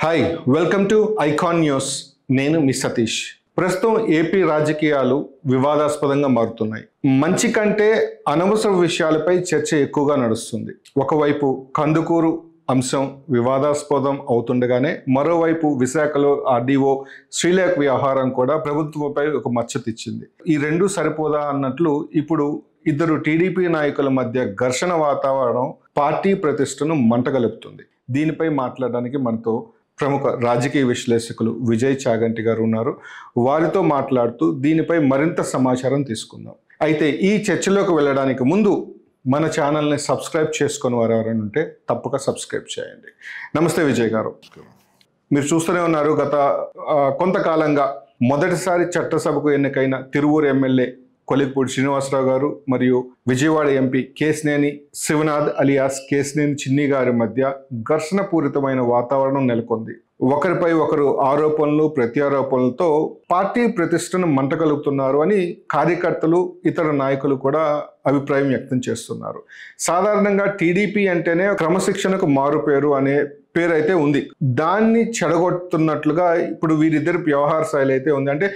Hi welcome to icon news. నేను మీ సతీష్. ప్రస్తుతం AP రాజకీయాలు వివాదాస్పదంగా మారుతున్నాయి. మంచి కంటే అనవసర విషయాలపై చర్చ ఎక్కువగా నడుస్తుంది. ఒకవైపు కందుకూరు అంశం వివాదాస్పదం అవుతుండగానే మరోవైపు విశాఖలో ఆర్డీఓ శ్రీలేఖ వ్యవహారం కూడా ప్రభుత్వంపై ఒక మచ్చ తెచ్చింది. ఈ రెండు సరిపోదా అన్నట్లు ఇప్పుడు ఇద్దరు టీడీపీ నాయకుల మధ్య ఘర్షణ వాతావరణం పార్టీ ప్రతిష్టను మంటగలుపుతుంది. దీనిపై మాట్లాడడానికి మనతో ప్రముఖ రాజకీయ విశ్లేషకులు విజయ్ చాగంటి గారు ఉన్నారు. వారితో మాట్లాడుతూ దీనిపై మరింత సమాచారం తీసుకుందాం. అయితే ఈ చర్చలోకి వెళ్ళడానికి ముందు మన ఛానల్ని సబ్స్క్రైబ్ చేసుకుని వారు ఎవరైనా ఉంటే తప్పక సబ్స్క్రైబ్ చేయండి. నమస్తే విజయ్ గారు. మీరు చూస్తూనే ఉన్నారు, గత కొంతకాలంగా మొదటిసారి చట్టసభకు ఎన్నికైన తిరువూరు ఎమ్మెల్యే కొలిక్పూడి శ్రీనివాసరావు గారు మరియు విజయవాడ ఎంపీ కేశినేని శివనాథ్ అలియాస్ కేశినేని చిన్ని గారి మధ్య ఘర్షణ పూరితమైన వాతావరణం నెలకొంది. ఒకరిపై ఒకరు ఆరోపణలు ప్రత్యారోపణలతో పార్టీ ప్రతిష్టను మంటగలుపుతున్నారు అని కార్యకర్తలు ఇతర నాయకులు కూడా అభిప్రాయం వ్యక్తం చేస్తున్నారు. సాధారణంగా టీడీపీ అంటేనే క్రమశిక్షణకు మారుపేరు అనే పేరు అయితే ఉంది. దాన్ని చెడగొడుతున్నట్లుగా ఇప్పుడు వీరిద్దరి వ్యవహార శైలి అయితే ఉంది. అంటే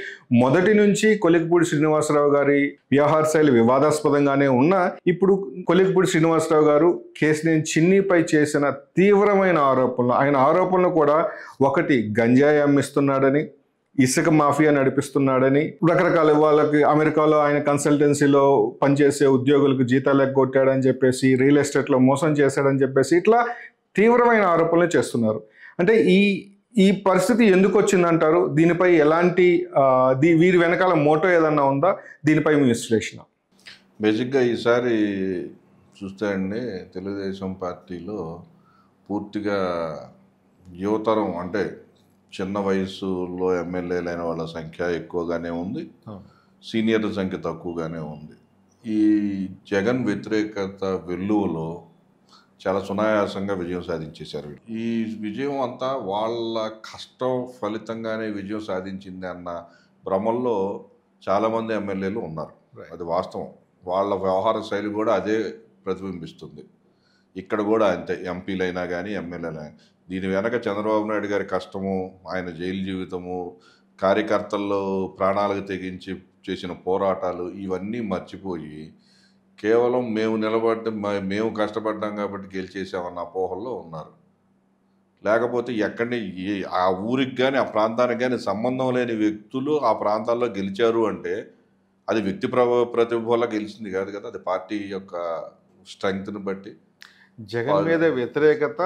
మొదటి నుంచి కొలిక్పూడి శ్రీనివాసరావు గారి వ్యవహార శైలి వివాదాస్పదంగానే ఉన్నా ఇప్పుడు కొలిక్పూడి శ్రీనివాసరావు గారు కేశినేని చిన్నిపై చేసిన తీవ్రమైన ఆరోపణలు, ఆయన ఆరోపణలు కూడా ఒకటి గంజాయి అమ్మిస్తున్నాడని, ఇసుక మాఫియా నడిపిస్తున్నాడని, రకరకాల వాళ్ళకి అమెరికాలో ఆయన కన్సల్టెన్సీలో పనిచేసే ఉద్యోగులకు జీతాలు ఎగ్గొట్టాడని చెప్పేసి, రియల్ ఎస్టేట్లో మోసం చేశాడని చెప్పేసి ఇట్లా తీవ్రమైన ఆరోపణలు చేస్తున్నారు. అంటే ఈ పరిస్థితి ఎందుకు వచ్చిందంటారు? దీనిపై ఎలాంటి వీరి వెనకాల మోటో ఏదన్నా ఉందా? దీనిపై మీ విశ్లేషణ. బేసిక్గా ఈసారి చూస్తే అండి, తెలుగుదేశం పార్టీలో పూర్తిగా యువతరం అంటే చిన్న వయసులో ఎమ్మెల్యేలైన వాళ్ళ సంఖ్య ఎక్కువగానే ఉంది, సీనియర్ల సంఖ్య తక్కువగానే ఉంది. ఈ జగన్ వ్యతిరేకత వెల్లువలో చాలా సునాయాసంగా విజయం సాధించేశారు. ఈ విజయం అంతా వాళ్ళ కష్టం ఫలితంగానే విజయం సాధించింది అన్న భ్రమల్లో చాలామంది ఎమ్మెల్యేలు ఉన్నారు. అది వాస్తవం. వాళ్ళ వ్యవహార శైలి కూడా అదే ప్రతిబింబిస్తుంది. ఇక్కడ కూడా అంతే, ఎంపీలైనా కానీ ఎమ్మెల్యేలైనా. దీని వెనక చంద్రబాబు నాయుడు గారి కష్టము, ఆయన జైలు జీవితము, కార్యకర్తల్లో ప్రాణాలకు తెగించి చేసిన పోరాటాలు ఇవన్నీ మర్చిపోయి కేవలం మేము కష్టపడ్డాం కాబట్టి గెలిచేసామన్న అపోహల్లో ఉన్నారు. లేకపోతే ఎక్కడిని ఆ ఊరికి కానీ ఆ ప్రాంతానికి కానీ సంబంధం లేని వ్యక్తులు ఆ ప్రాంతాల్లో గెలిచారు అంటే అది వ్యక్తి ప్రతిభ వల్ల గెలిచింది కాదు కదా, అది పార్టీ యొక్క స్ట్రెంగ్త్ని బట్టి. జగన్ మీద వ్యతిరేకత,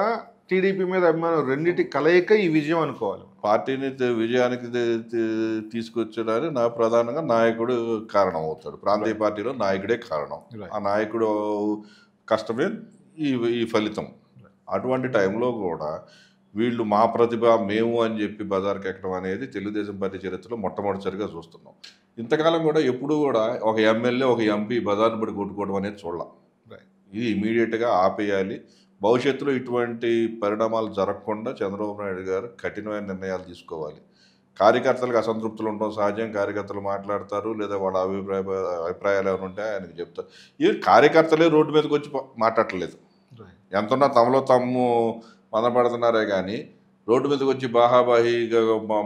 టీడీపీ మీద అభిమానం రెండింటి కలయిక ఈ విజయం అనుకోవాలి. పార్టీని విజయానికి తీసుకొచ్చడానికి ప్రధానంగా నాయకుడు కారణం అవుతాడు. ప్రాంతీయ పార్టీలో నాయకుడే కారణం. ఆ నాయకుడు కష్టమే ఈ ఫలితం. అటువంటి టైంలో కూడా వీళ్ళు మా ప్రతిభ మేము అని చెప్పి బజార్కి ఎక్కడం అనేది తెలుగుదేశం పార్టీ చరిత్రలో మొట్టమొదటిసారిగా చూస్తున్నాం. ఇంతకాలం కూడా ఎప్పుడూ కూడా ఒక ఎమ్మెల్యే ఒక ఎంపీ బజార్ని పడి కొట్టుకోవడం అనేది చూడాలి. ఇది ఇమీడియట్గా ఆపేయాలి. భవిష్యత్తులో ఇటువంటి పరిణామాలు జరగకుండా చంద్రబాబు నాయుడు గారు కఠినమైన నిర్ణయాలు తీసుకోవాలి. కార్యకర్తలకు అసంతృప్తులు ఉండడం సహజం. కార్యకర్తలు మాట్లాడతారు, లేదా వాళ్ళ అభిప్రాయాలు ఏమైనా ఉంటే ఆయనకు చెప్తారు. ఈ కార్యకర్తలే రోడ్డు మీదకి వచ్చి మాట్లాడలేదు. ఎంతున్నా తమలో తాము మదపడుతున్నారే కానీ రోడ్డు మీదకి వచ్చి బాహాబాహిగా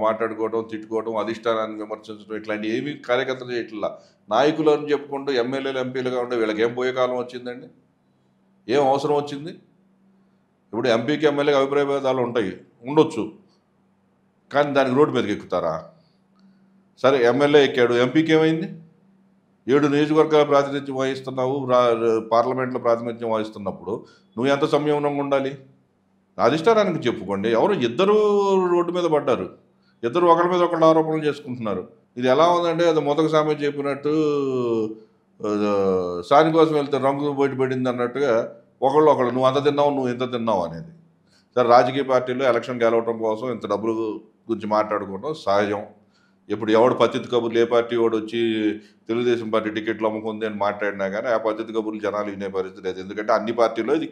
మాట్లాడుకోవడం, తిట్టుకోవడం, అధిష్టానాన్ని విమర్శించడం ఇట్లాంటి ఏమీ కార్యకర్తలు చేయట్లా. నాయకులు అని చెప్పుకుంటూ ఎమ్మెల్యేలు ఎంపీలుగా ఉండే వీళ్ళకి ఏం పోయే కాలం వచ్చిందండి? ఏం అవసరం వచ్చింది? ఇప్పుడు ఎంపీకి ఎమ్మెల్యేకి అభిప్రాయ భేదాలు ఉండొచ్చు, కానీ దానికి రోడ్డు మీదకి ఎక్కుతారా? సరే, ఎమ్మెల్యే ఎక్కాడు, ఎంపీకి ఏమైంది? 7 నియోజకవర్గాల ప్రాతినిధ్యం వహిస్తున్నావు, పార్లమెంట్లో ప్రాతినిధ్యం వహిస్తున్నప్పుడు నువ్వు ఎంత సంయమనంగా ఉండాలి? అధిష్టానానికి చెప్పుకోండి. ఇద్దరు రోడ్డు మీద పడ్డారు, ఇద్దరు ఒకరి మీద ఒకళ్ళు ఆరోపణలు చేసుకుంటున్నారు. ఇది ఎలా ఉందంటే అది మొదటి సామెత చెప్పినట్టు సాని కోసం వెళ్తే రంగు బయటపడింది అన్నట్టుగా ఒకళ్ళు నువ్వు అంత తిన్నావు, నువ్వు ఇంత తిన్నావు అనేది. సరే, రాజకీయ పార్టీలో ఎలక్షన్ గెలవడం కోసం ఇంత డబ్బులు గురించి మాట్లాడుకోవడం సహజం. ఇప్పుడు ఎవడు పత్తితి కబుర్లు, ఏ పార్టీ వాడు వచ్చి తెలుగుదేశం పార్టీ టికెట్లు అమ్ముకుంది అని మాట్లాడినా కానీ ఆ పత్తితి కబుర్లు జనాలు వినే పరిస్థితి లేదు. ఎందుకంటే అన్ని పార్టీల్లో ఇది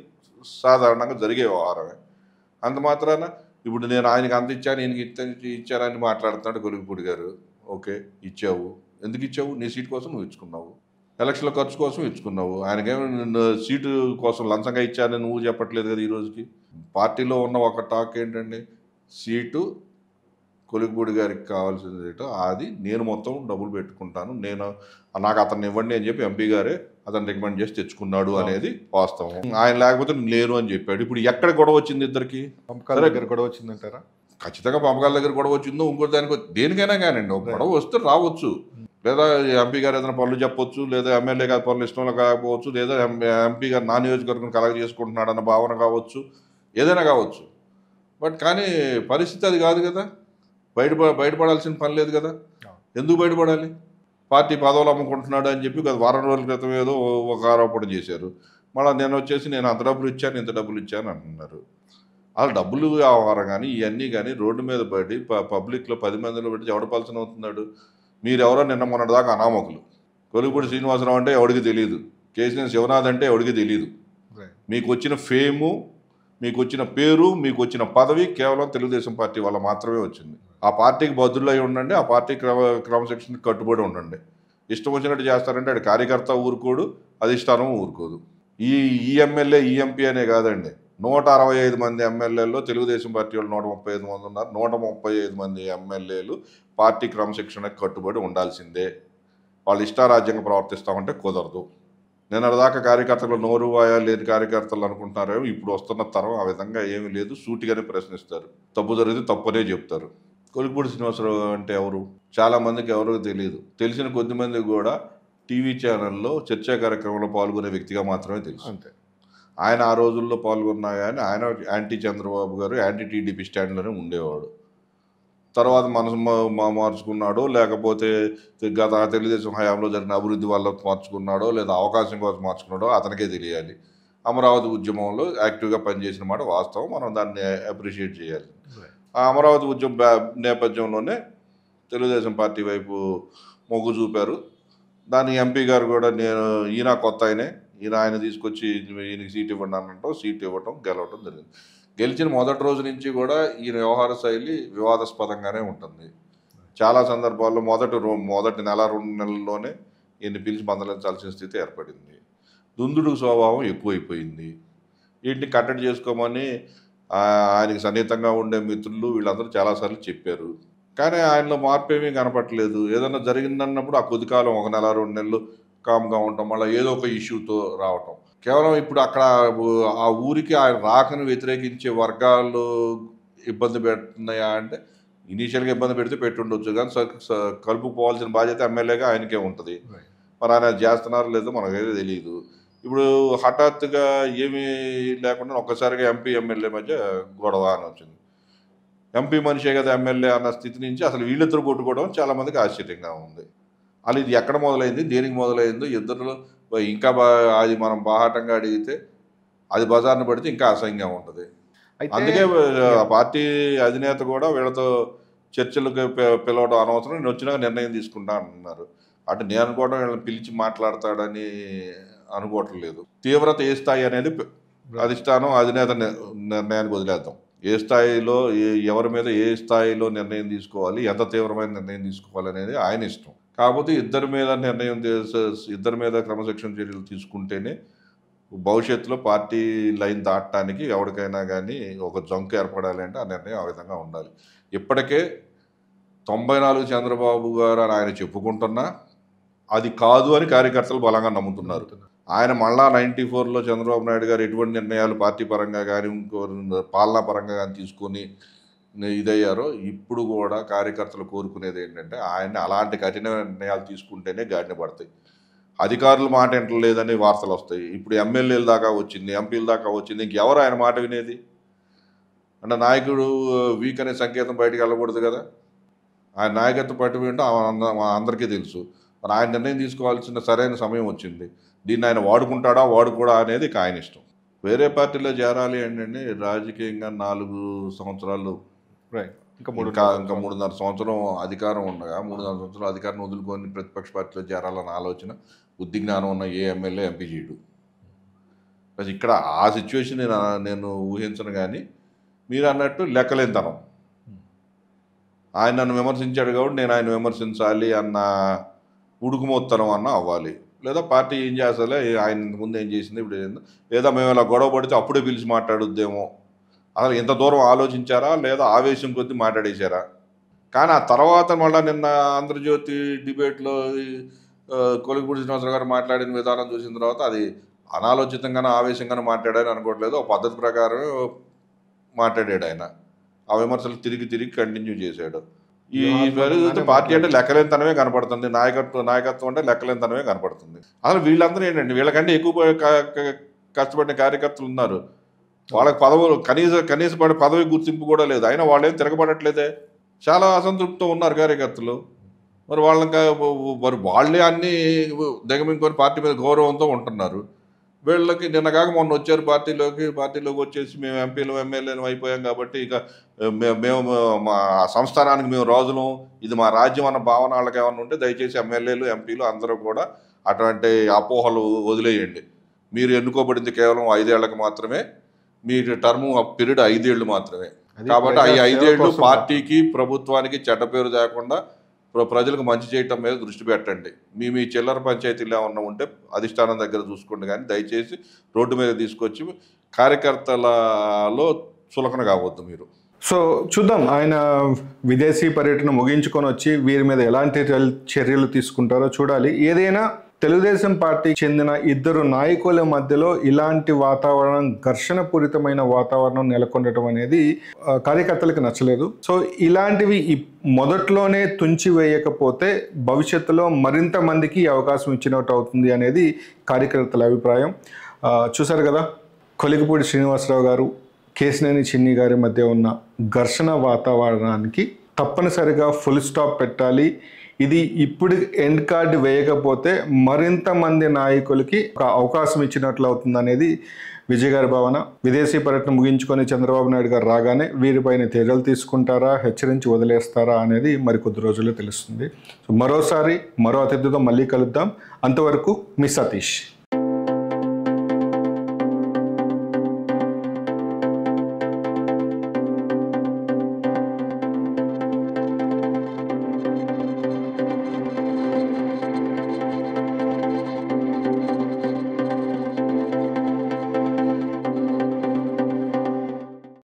సాధారణంగా జరిగే వ్యవహారమే. అంత మాత్రాన ఇప్పుడు నేను ఆయనకి అంత ఇచ్చాను, ఈయనకి ఇచ్చానని మాట్లాడుతున్నాడు కొలిక్పూడి గారు. ఓకే, ఇచ్చావు. ఎందుకు ఇచ్చావు? నీ సీట్ కోసం నువ్వు ఇచ్చుకున్నావు, ఎలక్షన్ల ఖర్చు కోసం ఇచ్చుకున్నావు. ఆయనకేమో సీటు కోసం లంచంగా ఇచ్చానని నువ్వు చెప్పట్లేదు కదా. ఈ రోజుకి పార్టీలో ఉన్న ఒక టాక్ ఏంటండి, సీటు కొలిక్పూడి గారికి కావాల్సిన సీటు అది నేను మొత్తం డబ్బులు పెట్టుకుంటాను, నాకు అతన్ని ఇవ్వండి అని చెప్పి ఎంపీ గారే అతను రికమెండ్ చేసి తెచ్చుకున్నాడు అనేది వాస్తవం. ఆయన లేకపోతే లేను అని చెప్పాడు. ఇప్పుడు ఎక్కడ గొడవ వచ్చింది ఇద్దరికి? పంపకాల దగ్గర గొడవ వచ్చిందంటారా? ఖచ్చితంగా పంపకాల దగ్గర గొడవ వచ్చిందో ఇంకోటి దానికి దేనికైనా కానివ్వండి, ఒక గొడవ వస్తే రావచ్చు. లేదా ఎంపీ గారు ఏదైనా పనులు చెప్పొచ్చు, లేదా ఎమ్మెల్యే గారి పనులు ఇష్టంలో కాకపోవచ్చు, లేదా ఎంపీ గారు నా నియోజకవర్గం కలగ చేసుకుంటున్నాడు అన్న భావన కావచ్చు, ఏదైనా కావచ్చు. బట్ కానీ పరిస్థితి అది కాదు కదా. బయటపడాల్సిన పని లేదు కదా. ఎందుకు బయటపడాలి? పార్టీ పదవులు అమ్ముకుంటున్నాడు అని చెప్పి గత వారం రోజుల క్రితం ఏదో ఒక ఆరోపణ చేశారు. మళ్ళీ నేను వచ్చేసి నేను అంత డబ్బులు ఇచ్చాను, ఇంత డబ్బులు ఇచ్చాను అంటున్నారు. వాళ్ళు డబ్బులు వ్యవహారం కానీ ఇవన్నీ కానీ రోడ్డు మీద పడి పబ్లిక్లో 10 మందిలో పెట్టి ఎవడపలసన అవుతున్నాడు. మీరెవరో నిన్న మొన్నటిదాకా అనామకులు. కొలిక్పూడి శ్రీనివాసరావు అంటే ఎవడికి తెలియదు, కేసీఆర్ శివనాథ్ అంటే ఎవడికి తెలియదు. మీకు వచ్చిన ఫేము, మీకు వచ్చిన పేరు, మీకు వచ్చిన పదవి కేవలం తెలుగుదేశం పార్టీ వల్ల మాత్రమే వచ్చింది. ఆ పార్టీకి బద్దులు అయి ఉండండి, ఆ పార్టీ క్రమశిక్షణకి కట్టుబడి ఉండండి. ఇష్టం వచ్చినట్టు చేస్తారంటే అది కార్యకర్త ఊరుకోడు, అధిష్టానం ఊరుకోదు. ఈ ఎమ్మెల్యే ఈ ఎంపీ అనే కాదండి, 165 మంది ఎమ్మెల్యేల్లో తెలుగుదేశం పార్టీ వాళ్ళు 135 మంది ఉన్నారు. 135 మంది ఎమ్మెల్యేలు పార్టీ క్రమశిక్షణకు కట్టుబడి ఉండాల్సిందే. వాళ్ళు ఇష్టారాజ్యంగా ప్రవర్తిస్తామంటే కుదరదు. నిన్నటిదాకా కార్యకర్తలు నోరు వాయా లేని కార్యకర్తలు అనుకుంటున్నారేమో, ఇప్పుడు వస్తున్న తరం ఆ విధంగా ఏమీ లేదు, సూటిగానే ప్రశ్నిస్తారు. తప్పు జరిగితే తప్పనే చెప్తారు. కొలిక్పూడి శ్రీనివాసరావు అంటే ఎవరు? చాలామందికి ఎవరో తెలియదు. తెలిసిన కొద్దిమంది కూడా టీవీ ఛానల్లో చర్చా కార్యక్రమంలో పాల్గొనే వ్యక్తిగా మాత్రమే తెలుసు. అంతే. ఆయన ఆ రోజుల్లో పాల్గొన్నా కానీ ఆయన యాంటీ చంద్రబాబు గారు, యాంటీ టీడీపీ స్టాండ్లోనే ఉండేవాడు. తర్వాత మనసు మార్చుకున్నాడో, లేకపోతే గత తెలుగుదేశం హయాంలో జరిగిన అభివృద్ధి వల్ల మార్చుకున్నాడో, లేదా అవకాశం కోసం మార్చుకున్నాడో అతనికే తెలియాలి. అమరావతి ఉద్యమంలో యాక్టివ్గా పనిచేసిన మాట వాస్తవం, మనం దాన్ని అప్రిషియేట్ చేయాలి. ఆ అమరావతి ఉద్యమం నేపథ్యంలోనే తెలుగుదేశం పార్టీ వైపు మొగ్గు చూపారు. దాని ఎంపీ గారు కూడా ఈయన కొత్త ఆయన తీసుకొచ్చి ఈయనకి సీట్ ఇవ్వండి అన్నట్టు సీట్ ఇవ్వటం, గెలవటం జరిగింది. గెలిచిన మొదటి రోజు నుంచి కూడా ఈయన వ్యవహార శైలి వివాదాస్పదంగానే ఉంటుంది. చాలా సందర్భాల్లో మొదటి నెల 2 నెలల్లోనే ఈయన్ని పిలిచి మందలించాల్సిన స్థితి ఏర్పడింది. దుందుడు స్వభావం ఎక్కువైపోయింది. వీటిని కట్టడి చేసుకోమని ఆయనకి సన్నిహితంగా ఉండే మిత్రులు వీళ్ళందరూ చాలాసార్లు చెప్పారు. కానీ ఆయనలో మార్పు ఏమీ కనపట్లేదు. ఏదైనా జరిగిందన్నప్పుడు ఆ కొద్ది కాలం 1 నెల 2 నెలలు కామ్గా ఉండటం, మళ్ళీ ఏదో ఒక ఇష్యూతో రావటం. కేవలం ఇప్పుడు అక్కడ ఆ ఊరికి ఆయన రాకను వ్యతిరేకించే వర్గాలు ఇబ్బంది పెడుతున్నాయా అంటే, ఇనీషియల్గా ఇబ్బంది పెడితే పెట్టుండొచ్చు, కానీ కలుపుకోవాల్సిన బాధ్యత ఎమ్మెల్యేగా ఆయనకే ఉంటుంది. మరి ఆయన చేస్తున్నారో లేదో మనకైతే తెలియదు. ఇప్పుడు హఠాత్తుగా ఏమీ లేకుండా ఒక్కసారిగా ఎంపీ ఎమ్మెల్యే మధ్య గొడవ అని వచ్చింది. ఎంపీ మనిషే కదా ఎమ్మెల్యే అన్న స్థితి నుంచి అసలు వీళ్ళిద్దరు కొట్టుకోవడం చాలామందికి ఆశ్చర్యంగా ఉంది. అలా ఇది ఎక్కడ మొదలైంది, దేనికి మొదలైందో ఇద్దరు ఇంకా అది మనం బాహాటంగా అడిగితే అది బజార్ను పడితే ఇంకా అసహ్యంగా ఉంటుంది. అందుకే పార్టీ అధినేత కూడా వీళ్ళతో చర్చలకు పిలవడం అనవసరం, నేను వచ్చినాక నిర్ణయం తీసుకుంటా అంటున్నారు. అటు నేను అనుకోవడం వీళ్ళని పిలిచి మాట్లాడతాడని అనుకోవటం లేదు. తీవ్రత ఏ స్థాయి అనేది అధిష్టానం అధినేత నిర్ణయానికి వదిలేద్దాం. ఏ స్థాయిలో ఎవరి మీద ఏ స్థాయిలో నిర్ణయం తీసుకోవాలి, ఎంత తీవ్రమైన నిర్ణయం తీసుకోవాలి అనేది ఆయన ఇష్టం. కాకపోతే ఇద్దరి మీద క్రమశిక్షణ చర్యలు తీసుకుంటేనే భవిష్యత్తులో పార్టీ లైన్ దాటడానికి ఎవరికైనా కానీ ఒక జంకు ఏర్పడాలి అంటే ఆ నిర్ణయం ఆ విధంగా ఉండాలి. ఇప్పటికే 94 చంద్రబాబు గారు అని ఆయన చెప్పుకుంటున్నా అది కాదు అని కార్యకర్తలు బలంగా నమ్ముతున్నారు. ఆయన మళ్ళా 94లో చంద్రబాబు నాయుడు గారు ఎటువంటి నిర్ణయాలు పార్టీ పరంగా కానీ ఇంకో పాలనా పరంగా కానీ తీసుకొని ఇదయ్యారో, ఇప్పుడు కూడా కార్యకర్తలు కోరుకునేది ఏంటంటే ఆయన్ని అలాంటి కఠిన నిర్ణయాలు తీసుకుంటేనే గాడిన పడతాయి. అధికారుల మాట వింటలేదని వార్తలు వస్తాయి. ఇప్పుడు ఎమ్మెల్యేల దాకా వచ్చింది, ఎంపీల దాకా వచ్చింది. ఇంకెవరు ఆయన మాట వినేది? అంటే నాయకుడు వీక్ అనే సంకేతం బయటకు వెళ్ళకూడదు కదా. ఆయన నాయకత్వ పట్టు వింటే అందరికీ తెలుసు. మరి ఆయన నిర్ణయం తీసుకోవాల్సిన సరైన సమయం వచ్చింది. దీన్ని ఆయన వాడుకోడా అనేది ఇక ఆయన ఇష్టం. వేరే పార్టీలో చేరాలి ఏంటంటే రాజకీయంగా 4 సంవత్సరాలు ఇంకా 3.5 సంవత్సరం అధికారం ఉండగా 3.5 సంవత్సరాలు అధికారం వదులుకొని ప్రతిపక్ష పార్టీలో చేరాలన్న ఆలోచన బుద్ధి జ్ఞానం ఉన్న ఏ ఎమ్మెల్యే ఎంపీ చేయడు. ఇక్కడ ఆ సిచ్యువేషన్ నేను ఊహించను. కానీ మీరు అన్నట్టు లెక్కలేనితనం. ఆయన నన్ను విమర్శించాడు కాబట్టి నేను ఆయన విమర్శించాలి అన్న ఉడుకుమోత్తనం అన్న అవ్వాలి. లేదా పార్టీ ఏం చేస్తాలే, ఆయన ముందు ఏం చేసింది ఇప్పుడు ఏందో, లేదా మేము ఇలా గొడవ పడితే అప్పుడే పిలిచి మాట్లాడుద్దేమో అసలు ఎంత దూరం ఆలోచించారా లేదా ఆవేశం కొద్దీ మాట్లాడేశారా? కానీ ఆ తర్వాత మళ్ళీ నిన్న ఆంధ్రజ్యోతి డిబేట్లో కొలిగిపూడి శ్రీనివాసరావు గారు మాట్లాడిన విధానం చూసిన తర్వాత అది అనాలోచితంగానే ఆవేశంగానే మాట్లాడారని అనుకోవట్లేదు, ఒక పద్ధతి ప్రకారం మాట్లాడాడు ఆయన. ఆ విమర్శలు తిరిగి కంటిన్యూ చేశాడు. ఈ పార్టీ అంటే లెక్కలేనితనమే కనపడుతుంది, నాయకత్వం అంటే లెక్కలేనితనమే కనపడుతుంది. అసలు వీళ్ళందరూ ఏంటండి, వీళ్ళకంటే ఎక్కువ కష్టపడిన కార్యకర్తలు ఉన్నారు. వాళ్ళకి పదవులు కనీస పదవి గుర్తింపు కూడా లేదు, అయినా వాళ్ళేం తిరగబడట్లేదే. చాలా అసంతృప్తితో ఉన్నారు కార్యకర్తలు. మరి వాళ్ళే అన్నీ దిగమింగుకొని పార్టీ మీద గౌరవంతో ఉంటున్నారు. వీళ్ళకి నిన్న కాక మొన్న వచ్చారు పార్టీలోకి వచ్చేసి మేము ఎంపీలు ఎమ్మెల్యేలు అయిపోయాం కాబట్టి ఇక మేము మా సంస్థానానికి మేము రాజులం, ఇది మా రాజ్యం అన్న భావన వాళ్ళకి ఏమన్నా ఉంటే దయచేసి ఎమ్మెల్యేలు ఎంపీలు అందరూ కూడా అటువంటి అపోహలు వదిలేయండి. మీరు ఎన్నుకోబడింది కేవలం 5 ఏళ్లకు మాత్రమే, మీ టర్మ్ పీరియడ్ 5 ఏళ్ళు మాత్రమే. కాబట్టి ఈ 5 ఏళ్ళు పార్టీకి ప్రభుత్వానికి చెడ్డ పేరు తేకుండా ప్రజలకు మంచి చేయటం మీద దృష్టి పెట్టండి. మీ చిల్లర పంచాయతీలు ఏమన్నా ఉంటే అధిష్టానం దగ్గర చూసుకోండి, కానీ దయచేసి రోడ్డు మీద తీసుకొచ్చి కార్యకర్తలలో చులకన కావద్దు మీరు. సో చూద్దాం, ఆయన విదేశీ పర్యటన ముగించుకొని వచ్చి వీరి మీద ఎలాంటి చర్యలు తీసుకుంటారో చూడాలి. ఏదైనా తెలుగుదేశం పార్టీకి చెందిన 2 నాయకుల మధ్యలో ఇలాంటి వాతావరణం, ఘర్షణపూరితమైన వాతావరణం నెలకొనడం అనేది కార్యకర్తలకు నచ్చలేదు. సో ఇలాంటివి మొదట్లోనే తుంచి వేయకపోతే భవిష్యత్తులో మరింత మందికి అవకాశం ఇచ్చినట్టు అవుతుంది అనేది కార్యకర్తల అభిప్రాయం. చూసారు కదా, కొలిగిపూడి శ్రీనివాసరావు గారు, కేశినేని చిన్ని గారి మధ్య ఉన్న ఘర్షణ వాతావరణానికి తప్పనిసరిగా ఫుల్ స్టాప్ పెట్టాలి. ఇది ఇప్పుడు ఎండ్ కార్డు వేయకపోతే మరింత మంది నాయకులకి ఒక అవకాశం ఇచ్చినట్లు అవుతుంది అనేది విజయ్ గారి భావన. విదేశీ పర్యటన ముగించుకొని చంద్రబాబు నాయుడు గారు రాగానే వీరిపైన చర్యలు తీసుకుంటారా, హెచ్చరించి వదిలేస్తారా అనేది మరికొద్ది రోజుల్లో తెలుస్తుంది. సో మరోసారి మరో అతిథితో మళ్ళీ కలుద్దాం. అంతవరకు మీ సతీష్.